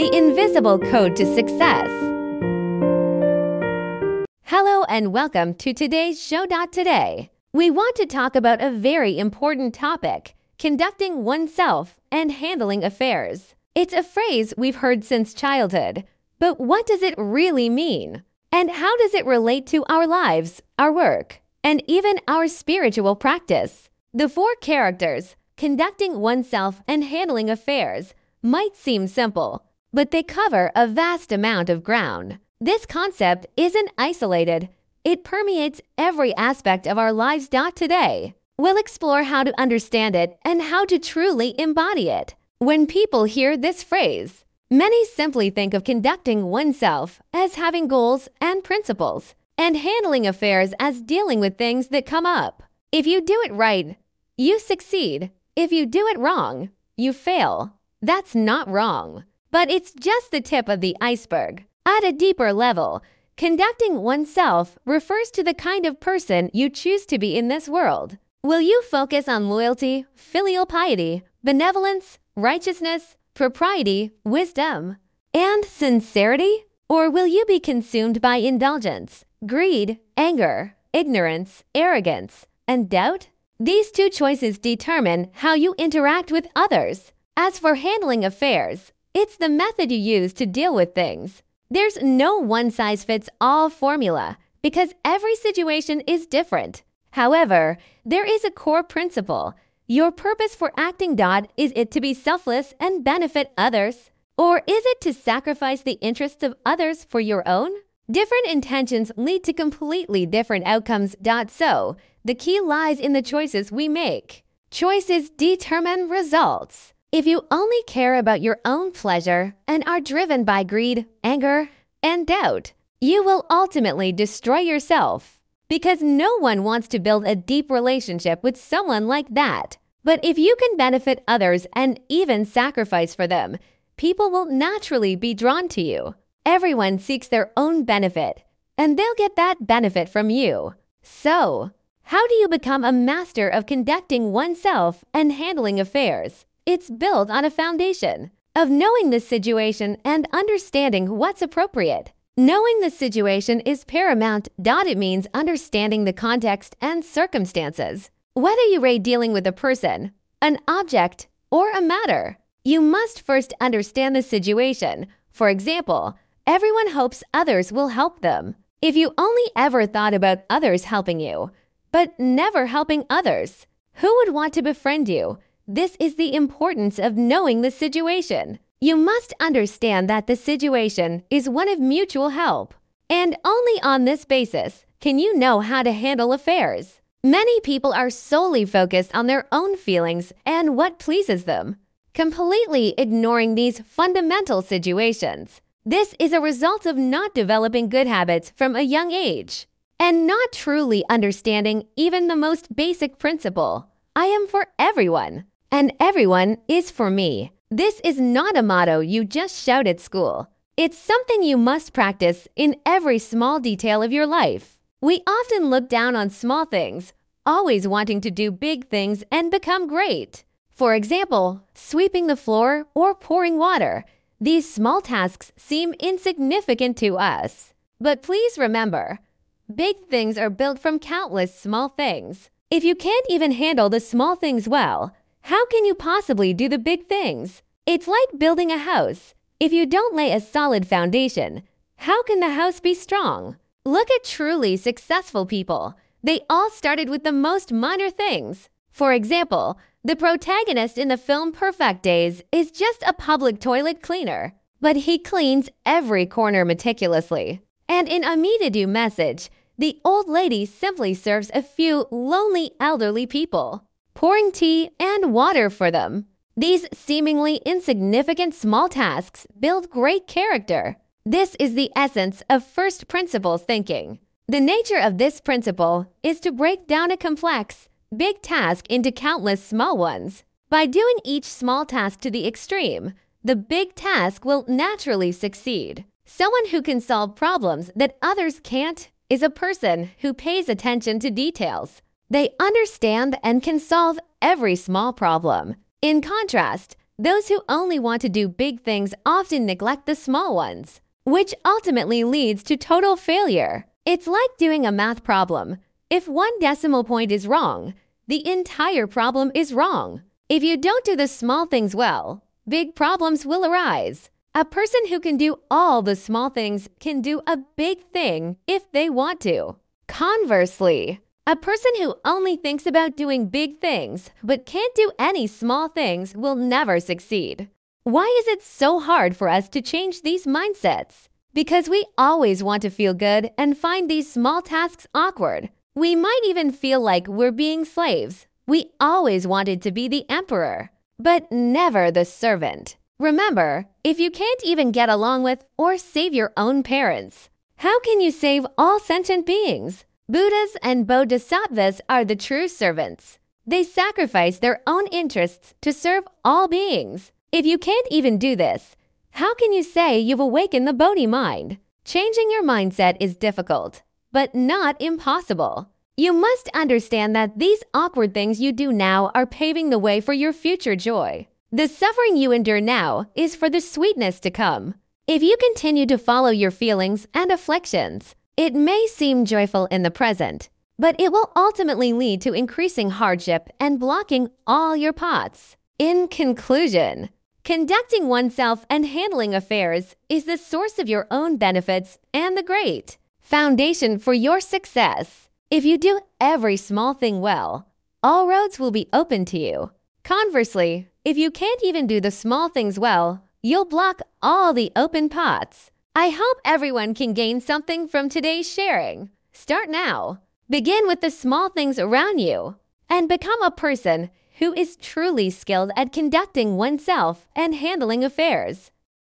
the invisible code to success. Hello and welcome to today's show. Today, we want to talk about a very important topic: conducting oneself and handling affairs. It's a phrase we've heard since childhood, but what does it really mean? And how does it relate to our lives, our work, and even our spiritual practice? The four characters, conducting oneself and handling affairs, might seem simple, but they cover a vast amount of ground. This concept isn't isolated. It permeates every aspect of our lives. Today, we'll explore how to understand it and how to truly embody it. When people hear this phrase, many simply think of conducting oneself as having goals and principles, and handling affairs as dealing with things that come up. If you do it right, you succeed. If you do it wrong, you fail. That's not wrong, but it's just the tip of the iceberg. At a deeper level, conducting oneself refers to the kind of person you choose to be in this world. Will you focus on loyalty, filial piety, benevolence, righteousness, propriety, wisdom, and sincerity? Or will you be consumed by indulgence, greed, anger, ignorance, arrogance, and doubt? These two choices determine how you interact with others. As for handling affairs, it's the method you use to deal with things. There's no one-size-fits-all formula because every situation is different. However, there is a core principle. Your purpose for acting. Is it to be selfless and benefit others? Or is it to sacrifice the interests of others for your own? Different intentions lead to completely different outcomes. So, the key lies in the choices we make. Choices determine results. If you only care about your own pleasure and are driven by greed, anger, and doubt, you will ultimately destroy yourself, because no one wants to build a deep relationship with someone like that. But if you can benefit others and even sacrifice for them, people will naturally be drawn to you. Everyone seeks their own benefit, and they'll get that benefit from you. So, how do you become a master of conducting oneself and handling affairs? It's built on a foundation of knowing the situation and understanding what's appropriate. Knowing the situation is paramount. It means understanding the context and circumstances. Whether you're dealing with a person, an object, or a matter, you must first understand the situation. For example, everyone hopes others will help them. If you only ever thought about others helping you, but never helping others, who would want to befriend you? This is the importance of knowing the situation. You must understand that the situation is one of mutual help, and only on this basis can you know how to handle affairs. Many people are solely focused on their own feelings and what pleases them, completely ignoring these fundamental situations. This is a result of not developing good habits from a young age, and not truly understanding even the most basic principle: I am for everyone, and everyone is for me. This is not a motto you just shout at school. It's something you must practice in every small detail of your life. We often look down on small things, always wanting to do big things and become great. For example, sweeping the floor or pouring water. These small tasks seem insignificant to us. But please remember, big things are built from countless small things. If you can't even handle the small things well, how can you possibly do the big things? It's like building a house. If you don't lay a solid foundation, how can the house be strong? Look at truly successful people. They all started with the most minor things. For example, the protagonist in the film Perfect Days is just a public toilet cleaner, but he cleans every corner meticulously. And in A Me to Do Message, the old lady simply serves a few lonely elderly people, pouring tea and water for them. These seemingly insignificant small tasks build great character. This is the essence of first principles thinking. The nature of this principle is to break down a complex, big task into countless small ones. By doing each small task to the extreme, the big task will naturally succeed. Someone who can solve problems that others can't is a person who pays attention to details. They understand and can solve every small problem. In contrast, Those who only want to do big things often neglect the small ones, which ultimately leads to total failure. It's like doing a math problem. If one decimal point is wrong, the entire problem is wrong. If you don't do the small things well, big problems will arise. A person who can do all the small things can do a big thing if they want to. Conversely, a person who only thinks about doing big things but can't do any small things will never succeed. Why is it so hard for us to change these mindsets? Because we always want to feel good and find these small tasks awkward. We might even feel like we're being slaves. We always wanted to be the emperor, but never the servant. Remember, if you can't even get along with or save your own parents, how can you save all sentient beings? Buddhas and Bodhisattvas are the true servants. They sacrifice their own interests to serve all beings. If you can't even do this, how can you say you've awakened the Bodhi mind? Changing your mindset is difficult, but not impossible. You must understand that these awkward things you do now are paving the way for your future joy. The suffering you endure now is for the sweetness to come. If you continue to follow your feelings and afflictions, it may seem joyful in the present, but it will ultimately lead to increasing hardship and blocking all your paths. In conclusion, conducting oneself and handling affairs is the source of your own benefits and the great foundation for your success. If you do every small thing well, all roads will be open to you. Conversely, if you can't even do the small things well, you'll block all the open paths. I hope everyone can gain something from today's sharing. Start now. Begin with the small things around you and become a person who is truly skilled at conducting oneself and handling affairs.